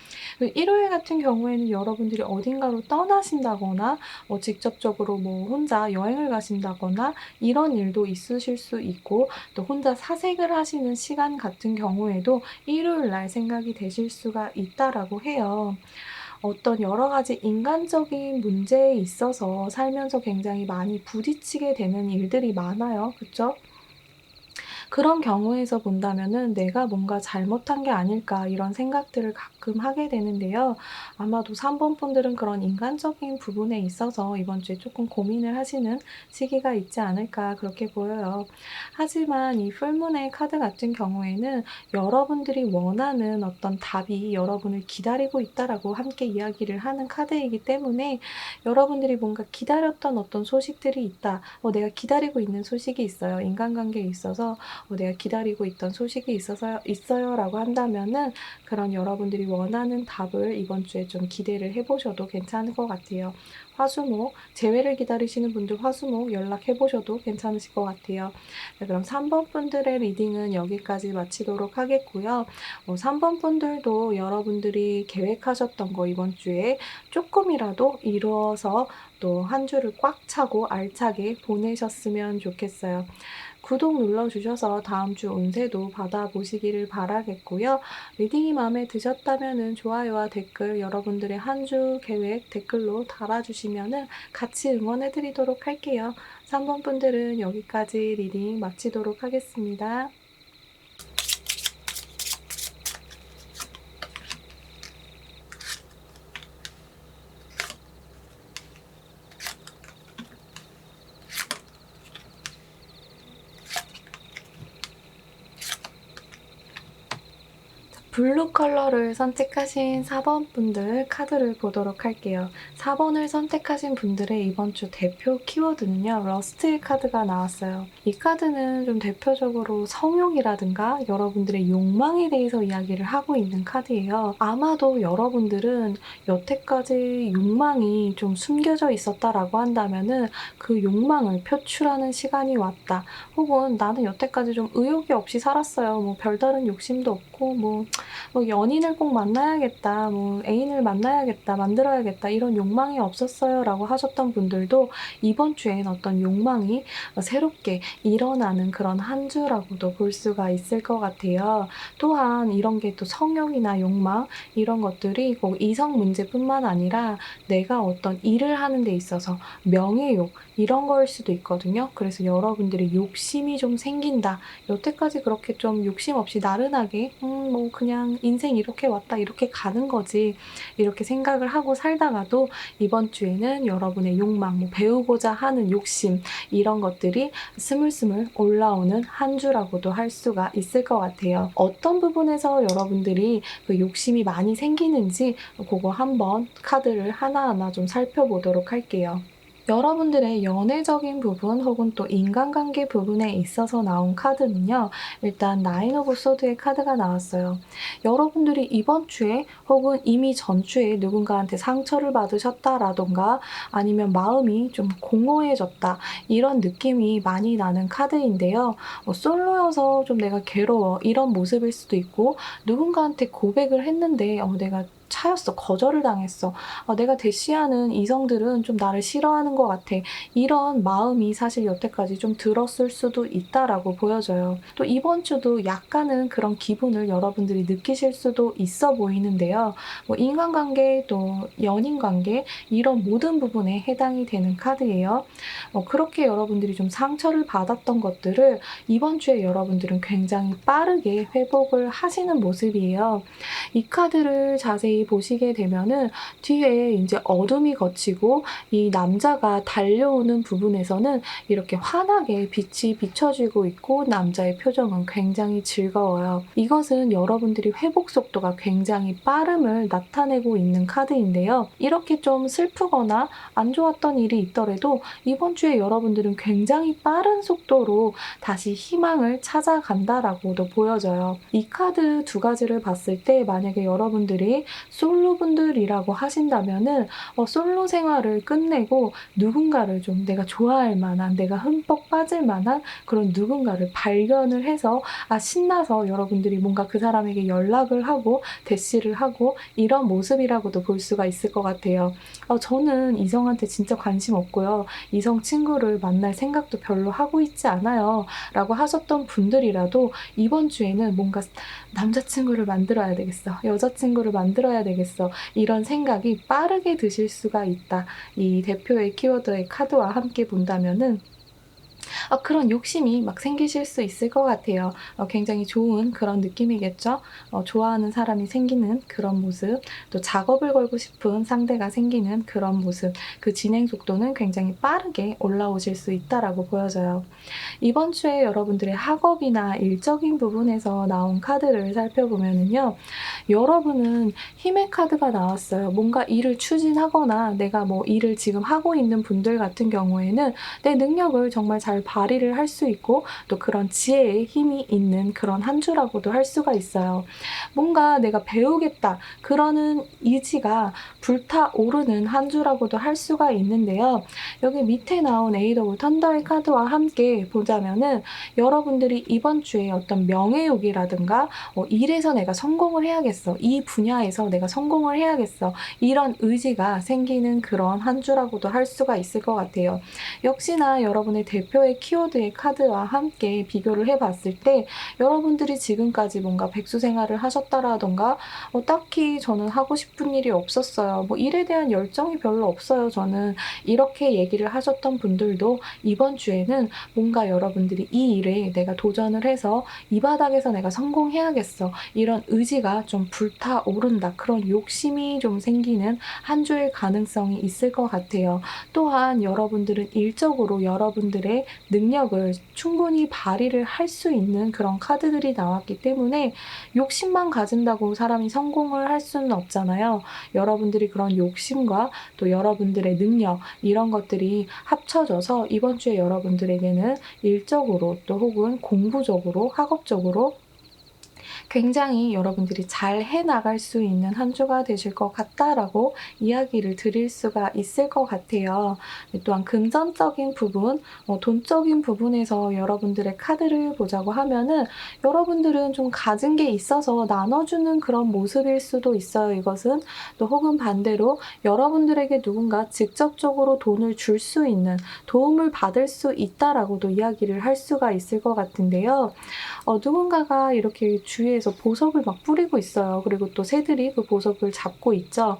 일요일 같은 경우에는 여러분들이 어딘가로 떠나신다거나 직접적으로 뭐 혼자 여행을 가신다거나 이런 일도 있으실 수 있고 또 혼자 사색을 하시는 시간 같은 경우에도 일요일 날 생각이 되실 수가 있다라고 해요. 어떤 여러 가지 인간적인 문제에 있어서 살면서 굉장히 많이 부딪히게 되는 일들이 많아요. 그쵸? 그런 경우에서 본다면은 '내가 뭔가 잘못한 게 아닐까.' 이런 생각들을 가끔 하게 되는데요. 아마도 3번 분들은 그런 인간적인 부분에 있어서 이번 주에 조금 고민을 하시는 시기가 있지 않을까 그렇게 보여요. 하지만 이 풀문의 카드 같은 경우에는 여러분들이 원하는 어떤 답이 여러분을 기다리고 있다라고 함께 이야기를 하는 카드이기 때문에 여러분들이 뭔가 기다렸던 어떤 소식들이 있다. 내가 기다리고 있는 소식이 있어요. 인간관계에 있어서 내가 기다리고 있던 소식이 있어요라고 한다면은 그런 여러분들이 원하는 답을 이번 주에 좀 기대를 해 보셔도 괜찮을 것 같아요. 화수목, 재회를 기다리시는 분들 화수목 연락해 보셔도 괜찮으실 것 같아요. 네, 그럼 3번 분들의 리딩은 여기까지 마치도록 하겠고요. 3번 분들도 여러분들이 계획하셨던 거 이번 주에 쪼끔이라도 이루어서 또 한 주를 꽉 차고 알차게 보내셨으면 좋겠어요. 구독 눌러주셔서 다음 주 운세도 받아보시기를 바라겠고요. 리딩이 마음에 드셨다면 좋아요와 댓글 여러분들의 한 주 계획 댓글로 달아주시면 같이 응원해드리도록 할게요. 3번 분들은 여기까지 리딩 마치도록 하겠습니다. 블루 컬러를 선택하신 4번 분들 카드를 보도록 할게요. 4번을 선택하신 분들의 이번 주 대표 키워드는요. 러스트의 카드가 나왔어요. 이 카드는 좀 대표적으로 성욕이라든가 여러분들의 욕망에 대해서 이야기를 하고 있는 카드예요. 아마도 여러분들은 여태까지 욕망이 좀 숨겨져 있었다라고 한다면은 그 욕망을 표출하는 시간이 왔다. 혹은 나는 여태까지 좀 의욕이 없이 살았어요. 뭐 별다른 욕심도 없고 뭐 연인을 꼭 만나야겠다, 뭐 애인을 만나야겠다, 만들어야겠다 이런 욕망이 없었어요라고 하셨던 분들도 이번 주엔 어떤 욕망이 새롭게 일어나는 그런 한 주라고도 볼 수가 있을 것 같아요. 또한 이런 게 또 성욕이나 욕망 이런 것들이 꼭 이성 문제뿐만 아니라 내가 어떤 일을 하는 데 있어서 명예욕 이런 거일 수도 있거든요. 그래서 여러분들이 욕심이 좀 생긴다. 여태까지 그렇게 좀 욕심 없이 나른하게 뭐 그냥 인생 이렇게 왔다 이렇게 가는 거지 이렇게 생각을 하고 살다가도 이번 주에는 여러분의 욕망, 뭐 배우고자 하는 욕심 이런 것들이 스물스물 올라오는 한 주라고도 할 수가 있을 것 같아요. 어떤 부분에서 여러분들이 그 욕심이 많이 생기는지 그거 한번 카드를 하나하나 좀 살펴보도록 할게요. 여러분들의 연애적인 부분 혹은 또 인간관계 부분에 있어서 나온 카드는요. 일단 나인 오브 소드의 카드가 나왔어요. 여러분들이 이번 주에 혹은 이미 전주에 누군가한테 상처를 받으셨다라던가 아니면 마음이 좀 공허해졌다 이런 느낌이 많이 나는 카드인데요. 솔로여서 좀 내가 괴로워 이런 모습일 수도 있고 누군가한테 고백을 했는데 내가 차였어. 거절을 당했어. 내가 대시하는 이성들은 좀 나를 싫어하는 것 같아. 이런 마음이 사실 여태까지 좀 들었을 수도 있다라고 보여져요. 또 이번 주도 약간은 그런 기분을 여러분들이 느끼실 수도 있어 보이는데요. 뭐 인간관계 또 연인관계 이런 모든 부분에 해당이 되는 카드예요. 그렇게 여러분들이 좀 상처를 받았던 것들을 이번 주에 여러분들은 굉장히 빠르게 회복을 하시는 모습이에요. 이 카드를 자세히 보시게 되면은 뒤에 이제 어둠이 걷히고 이 남자가 달려오는 부분에서는 이렇게 환하게 빛이 비춰지고 있고 남자의 표정은 굉장히 즐거워요. 이것은 여러분들이 회복 속도가 굉장히 빠름을 나타내고 있는 카드인데요. 이렇게 좀 슬프거나 안 좋았던 일이 있더라도 이번 주에 여러분들은 굉장히 빠른 속도로 다시 희망을 찾아간다라고도 보여져요. 이 카드 두 가지를 봤을 때 만약에 여러분들이 솔로분들이라고 하신다면은 솔로 생활을 끝내고 누군가를 좀 내가 좋아할 만한, 내가 흠뻑 빠질 만한 그런 누군가를 발견을 해서 신나서 여러분들이 뭔가 그 사람에게 연락을 하고 대시를 하고 이런 모습이라고도 볼 수가 있을 것 같아요. 저는 이성한테 진짜 관심 없고요. 이성 친구를 만날 생각도 별로 하고 있지 않아요. 라고 하셨던 분들이라도 이번 주에는 뭔가 남자친구를 만들어야 되겠어. 여자친구를 만들어야 되겠어. 이런 생각이 빠르게 드실 수가 있다. 이 대표의 키워드의 카드와 함께 본다면은 그런 욕심이 막 생기실 수 있을 것 같아요. 굉장히 좋은 그런 느낌이겠죠. 좋아하는 사람이 생기는 그런 모습, 또 작업을 걸고 싶은 상대가 생기는 그런 모습, 그 진행 속도는 굉장히 빠르게 올라오실 수 있다라고 보여져요. 이번 주에 여러분들의 학업이나 일적인 부분에서 나온 카드를 살펴보면은요. 여러분은 힘의 카드가 나왔어요. 뭔가 일을 추진하거나 내가 뭐 일을 지금 하고 있는 분들 같은 경우에는 내 능력을 정말 잘 발휘를 할 수 있고 또 그런 지혜의 힘이 있는 그런 한 주라고도 할 수가 있어요. 뭔가 내가 배우겠다 그러는 의지가 불타오르는 한 주라고도 할 수가 있는데요. 여기 밑에 나온 에이드 오브 턴더의 카드와 함께 보자면은 여러분들이 이번 주에 어떤 명예욕이라든가 일에서 내가 성공을 해야겠어. 이 분야에서 내가 성공을 해야겠어. 이런 의지가 생기는 그런 한 주라고도 할 수가 있을 것 같아요. 역시나 여러분의 대표의 키워드의 카드와 함께 비교를 해봤을 때 여러분들이 지금까지 뭔가 백수 생활을 하셨다라던가 딱히 저는 하고 싶은 일이 없었어요. 뭐 일에 대한 열정이 별로 없어요. 저는 이렇게 얘기를 하셨던 분들도 이번 주에는 뭔가 여러분들이 이 일에 내가 도전을 해서 이 바닥에서 내가 성공해야겠어. 이런 의지가 좀 불타오른다. 그런 욕심이 좀 생기는 한 주일 가능성이 있을 것 같아요. 또한 여러분들은 일적으로 여러분들의 능력을 충분히 발휘를 할 수 있는 그런 카드들이 나왔기 때문에 욕심만 가진다고 사람이 성공을 할 수는 없잖아요. 여러분들이 그런 욕심과 또 여러분들의 능력 이런 것들이 합쳐져서 이번 주에 여러분들에게는 일적으로 또 혹은 공부적으로 학업적으로 굉장히 여러분들이 잘 해나갈 수 있는 한 주가 되실 것 같다라고 이야기를 드릴 수가 있을 것 같아요. 또한 금전적인 부분, 돈적인 부분에서 여러분들의 카드를 보자고 하면은 여러분들은 좀 가진 게 있어서 나눠주는 그런 모습일 수도 있어요. 이것은 또 혹은 반대로 여러분들에게 누군가 직접적으로 돈을 줄 수 있는 도움을 받을 수 있다라고도 이야기를 할 수가 있을 것 같은데요. 누군가가 이렇게 주위에서 보석을 막 뿌리고 있어요. 그리고 또 새들이 그 보석을 잡고 있죠.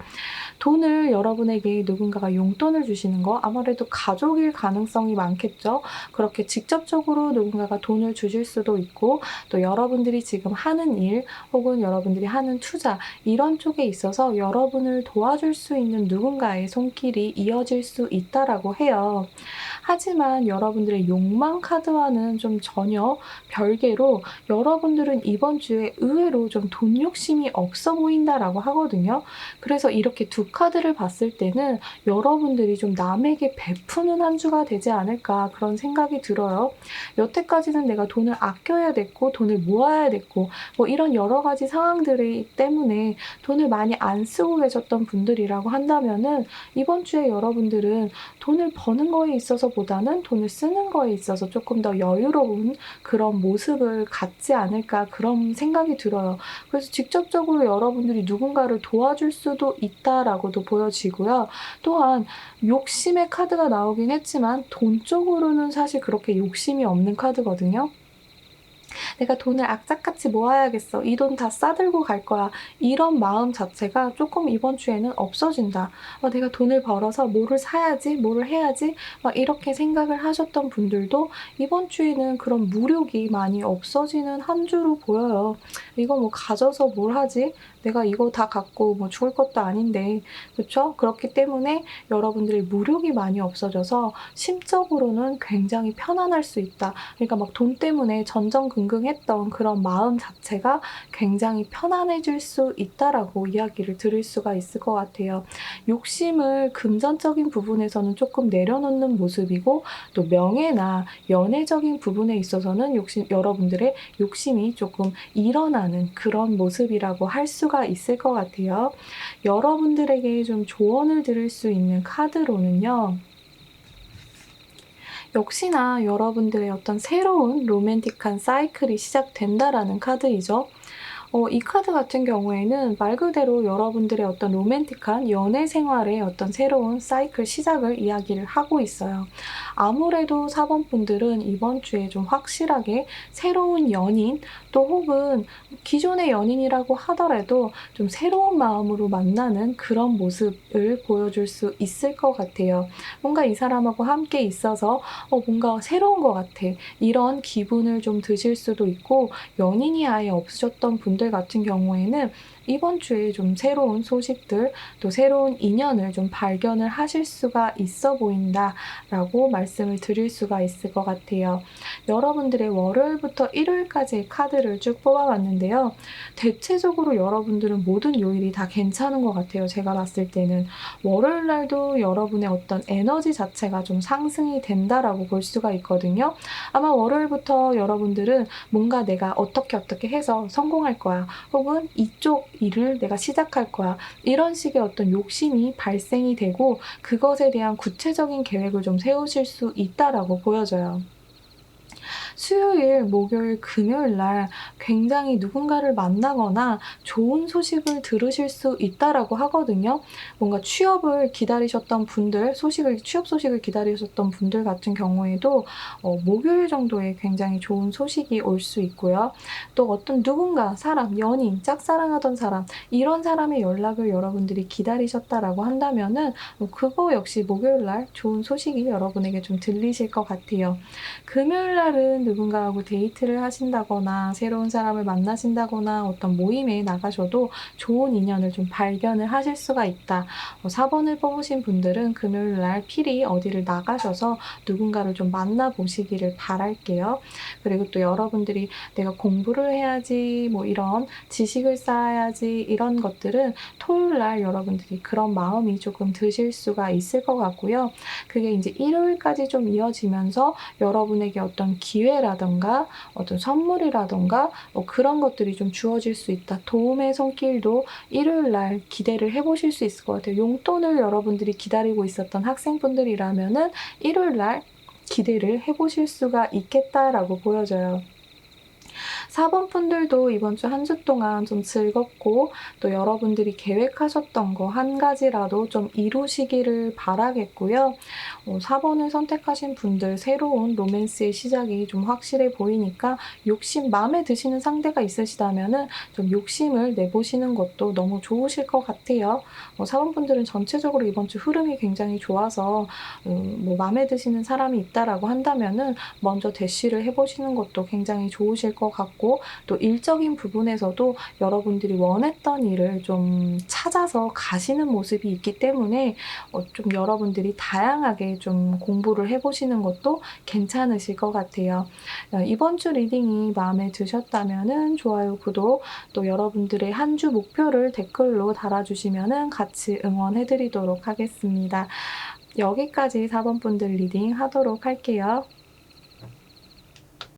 돈을 여러분에게 누군가가 용돈을 주시는 거 아무래도 가족일 가능성이 많겠죠. 그렇게 직접적으로 누군가가 돈을 주실 수도 있고 또 여러분들이 지금 하는 일 혹은 여러분들이 하는 투자 이런 쪽에 있어서 여러분을 도와줄 수 있는 누군가의 손길이 이어질 수 있다라고 해요. 하지만 여러분들의 욕망 카드와는 좀 전혀 별개로 여러분들은 이번 주에 의외로 좀 돈 욕심이 없어 보인다라고 하거든요. 그래서 이렇게 두 카드를 봤을 때는 여러분들이 좀 남에게 베푸는 한 주가 되지 않을까 그런 생각이 들어요. 여태까지는 내가 돈을 아껴야 됐고 돈을 모아야 됐고 뭐 이런 여러 가지 상황들이 때문에 돈을 많이 안 쓰고 계셨던 분들이라고 한다면은 이번 주에 여러분들은 돈을 버는 거에 있어서보다는 돈을 쓰는 거에 있어서 조금 더 여유로운 그런 모습을 갖지 않을까 그런 생각이 들어요. 그래서 직접적으로 여러분들이 누군가를 도와줄 수도 있다라고도 보여지고요. 또한 욕심의 카드가 나오긴 했지만 돈 쪽으로는 사실 그렇게 욕심이 없는 카드거든요. 내가 돈을 악착같이 모아야겠어. 이 돈 다 싸들고 갈 거야. 이런 마음 자체가 조금 이번 주에는 없어진다. 내가 돈을 벌어서 뭐를 사야지, 뭐를 해야지, 막 이렇게 생각을 하셨던 분들도 이번 주에는 그런 무력이 많이 없어지는 한 주로 보여요. 이거 뭐 가져서 뭘 하지? 내가 이거 다 갖고 뭐 죽을 것도 아닌데. 그쵸? 그렇기 때문에 여러분들의 무력이 많이 없어져서 심적으로는 굉장히 편안할 수 있다. 그러니까 막 돈 때문에 전전긍긍했던 그런 마음 자체가 굉장히 편안해질 수 있다라고 이야기를 들을 수가 있을 것 같아요. 욕심을 금전적인 부분에서는 조금 내려놓는 모습이고 또 명예나 연애적인 부분에 있어서는 여러분들의 욕심이 조금 일어나는 그런 모습이라고 할 수가 있을 것 같아요. 여러분들에게 좀 조언을 드릴 수 있는 카드로는요. 역시나 여러분들의 어떤 새로운 로맨틱한 사이클이 시작된다라는 카드이죠. 이 카드 같은 경우에는 말 그대로 여러분들의 어떤 로맨틱한 연애 생활의 어떤 새로운 사이클 시작을 이야기를 하고 있어요. 아무래도 4번 분들은 이번 주에 좀 확실하게 새로운 연인 또 혹은 기존의 연인이라고 하더라도 좀 새로운 마음으로 만나는 그런 모습을 보여줄 수 있을 것 같아요. 뭔가 이 사람하고 함께 있어서 뭔가 새로운 것 같아. 이런 기분을 좀 드실 수도 있고 연인이 아예 없으셨던 분들 같은 경우에는 이번 주에 좀 새로운 소식들 또 새로운 인연을 좀 발견을 하실 수가 있어 보인다라고 말씀을 드릴 수가 있을 것 같아요. 여러분들의 월요일부터 일요일까지의 카드를 쭉 뽑아봤는데요. 대체적으로 여러분들은 모든 요일이 다 괜찮은 것 같아요. 제가 봤을 때는 월요일 날도 여러분의 어떤 에너지 자체가 좀 상승이 된다라고 볼 수가 있거든요. 아마 월요일부터 여러분들은 뭔가 내가 어떻게 해서 성공할 거야. 혹은 이쪽 일을 내가 시작할 거야. 이런 식의 어떤 욕심이 발생이 되고 그것에 대한 구체적인 계획을 좀 세우실 수 있다라고 보여져요. 수요일, 목요일, 금요일 날 굉장히 누군가를 만나거나 좋은 소식을 들으실 수 있다라고 하거든요. 뭔가 취업을 기다리셨던 분들, 취업 소식을 기다리셨던 분들 같은 경우에도 목요일 정도에 굉장히 좋은 소식이 올 수 있고요. 또 어떤 누군가, 사람, 연인, 짝사랑하던 사람, 이런 사람의 연락을 여러분들이 기다리셨다라고 한다면은 그거 역시 목요일 날 좋은 소식이 여러분에게 좀 들리실 것 같아요. 금요일 날은 누군가하고 데이트를 하신다거나 새로운 사람을 만나신다거나 어떤 모임에 나가셔도 좋은 인연을 좀 발견을 하실 수가 있다. 4번을 뽑으신 분들은 금요일 날 필히 어디를 나가셔서 누군가를 좀 만나보시기를 바랄게요. 그리고 또 여러분들이 내가 공부를 해야지 뭐 이런 지식을 쌓아야지 이런 것들은 토요일 날 여러분들이 그런 마음이 조금 드실 수가 있을 것 같고요. 그게 이제 일요일까지 좀 이어지면서 여러분에게 어떤 기회라던가 어떤 선물이라던가 그런 것들이 좀 주어질 수 있다. 도움의 손길도 일요일 날 기대를 해보실 수 있을 것 같아요. 용돈을 여러분들이 기다리고 있었던 학생분들이라면은 일요일 날 기대를 해보실 수가 있겠다라고 보여져요. 4번 분들도 이번 주 한 주 동안 좀 즐겁고 또 여러분들이 계획하셨던 거 한 가지라도 좀 이루시기를 바라겠고요. 4번을 선택하신 분들 새로운 로맨스의 시작이 좀 확실해 보이니까 마음에 드시는 상대가 있으시다면은 좀 욕심을 내보시는 것도 너무 좋으실 것 같아요. 4번 분들은 전체적으로 이번 주 흐름이 굉장히 좋아서 뭐 마음에 드시는 사람이 있다라고 한다면은 먼저 대시를 해보시는 것도 굉장히 좋으실 것 같고 같고 또 일적인 부분에서도 여러분들이 원했던 일을 좀 찾아서 가시는 모습이 있기 때문에 좀 여러분들이 다양하게 좀 공부를 해 보시는 것도 괜찮으실 것 같아요. 이번 주 리딩이 마음에 드셨다면은 좋아요, 구독, 또 여러분들의 한 주 목표를 댓글로 달아주시면은 같이 응원해 드리도록 하겠습니다. 여기까지 4번 분들 리딩 하도록 할게요.